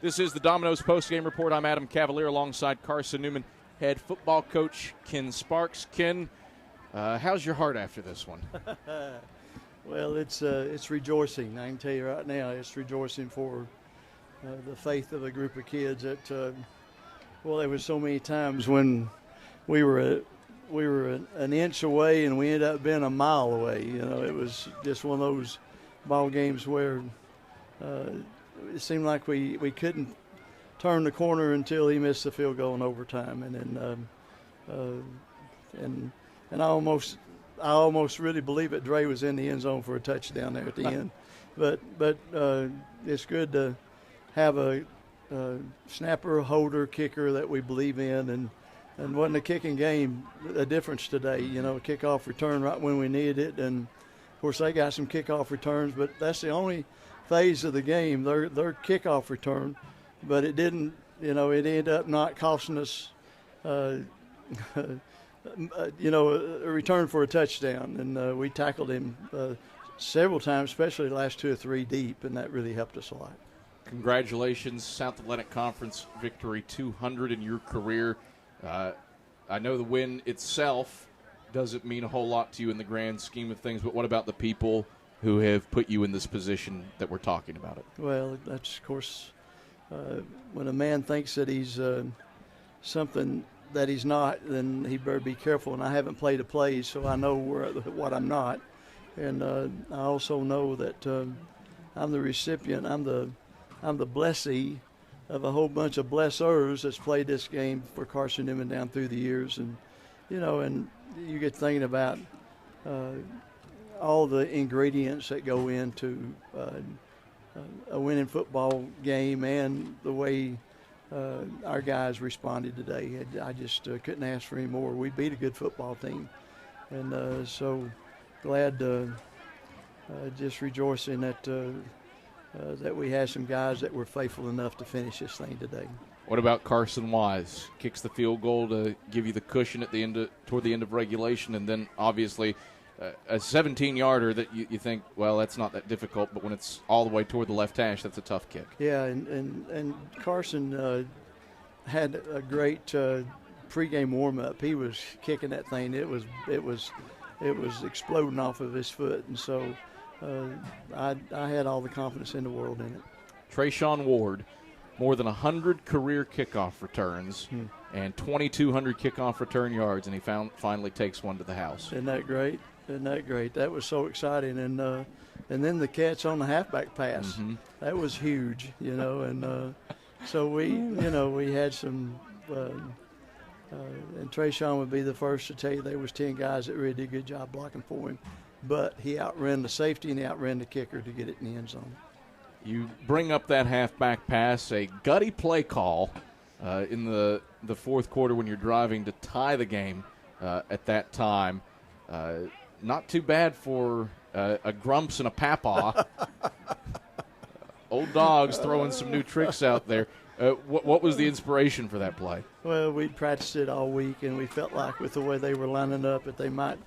This is the Domino's Post-Game Report. I'm Adam Cavalier alongside Carson-Newman head football coach Ken Sparks. Ken, how's your heart after this one? Well, it's rejoicing. I can tell you right now, it's rejoicing for the faith of a group of kids that, there was so many times when we were an inch away and we ended up being a mile away. You know, it was just one of those ball games where it seemed like we couldn't turn the corner until he missed the field goal in overtime, and then I almost really believe that Dre was in the end zone for a touchdown there at the end. But it's good to have a snapper, holder, kicker that we believe in, and wasn't a kicking game a difference today. You know, a kickoff return right when we needed it, and of course they got some kickoff returns, but that's the only phase of the game, their kickoff return, but it didn't. You know, it ended up not costing us. A return for a touchdown, and we tackled him several times, especially the last 2 or 3 deep, and that really helped us a lot. Congratulations, South Atlantic Conference victory 200 in your career. I know the win itself doesn't mean a whole lot to you in the grand scheme of things, but what about the people who have put you in this position that we're talking about it? Well, that's, of course, when a man thinks that he's something that he's not, then he better be careful. And I haven't played a play, so I know what I'm not. And I also know that I'm the recipient. I'm the blessee of a whole bunch of blessers that's played this game for Carson-Newman down through the years. And and you get thinking about all the ingredients that go into a winning football game and the way our guys responded today. I just couldn't ask for any more. We beat a good football team, and so glad, just rejoicing that we had some guys that were faithful enough to finish this thing today. What about Carson Wise? Kicks the field goal to give you the cushion at the end toward the end of regulation, and then obviously a 17-yarder that you think, well, that's not that difficult, but when it's all the way toward the left hash, that's a tough kick. Yeah, and Carson had a great pregame warm-up. He was kicking that thing. It was exploding off of his foot, and so I had all the confidence in the world in it. Trayshawn Ward, more than 100 career kickoff returns and 2,200 kickoff return yards, and he finally takes one to the house. Isn't that great? Isn't that great? That was so exciting. And then the catch on the halfback pass, that was huge, and so we had some, and Trayshawn would be the first to tell you there was 10 guys that really did a good job blocking for him, but he outran the safety and he outran the kicker to get it in the end zone. You bring up that halfback pass, a gutty play call in the fourth quarter when you're driving to tie the game at that time. Not too bad for a Grumps and a Papaw. Old dogs throwing some new tricks out there. What was the inspiration for that play? Well, we practiced it all week, and we felt like with the way they were lining up that they might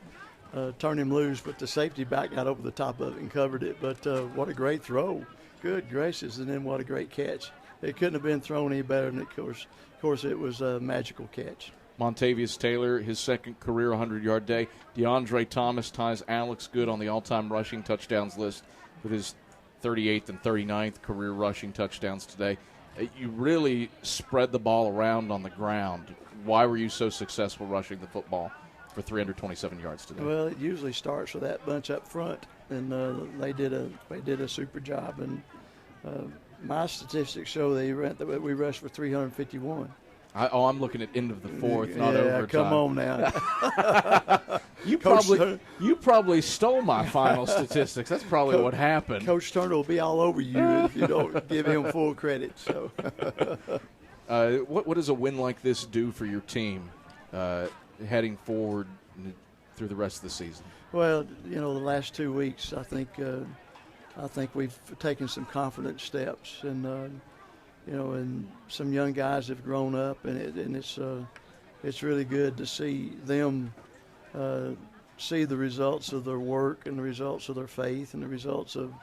turn him loose, but the safety back got over the top of it and covered it. But what a great throw. Good gracious, and then what a great catch. It couldn't have been thrown any better, and of course it was a magical catch. Montavious Taylor, his second career 100-yard day. DeAndre Thomas ties Alex Good on the all-time rushing touchdowns list with his 38th and 39th career rushing touchdowns today. You really spread the ball around on the ground. Why were you so successful rushing the football for 327 yards today? Well, it usually starts with that bunch up front, and they did a super job. And my statistics show that we rushed for 351. I'm looking at end of the fourth, not overtime. Come on now. You probably stole my final statistics. That's probably what happened. Coach Turner will be all over you if you don't give him full credit. So, what does a win like this do for your team heading forward through the rest of the season? Well, the last 2 weeks, I think we've taken some confident steps, and and some young guys have grown up, and it's really good to see them see the results of their work and the results of their faith and the results of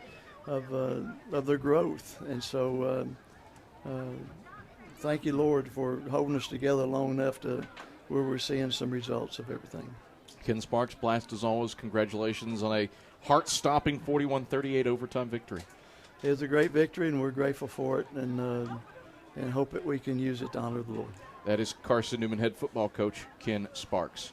their growth. And so thank you, Lord, for holding us together long enough to where we're seeing some results of everything. Ken Sparks, blast as always. Congratulations on a heart-stopping 41-38 overtime victory. It was a great victory, and we're grateful for it, and hope that we can use it to honor the Lord. That is Carson-Newman head football coach Ken Sparks.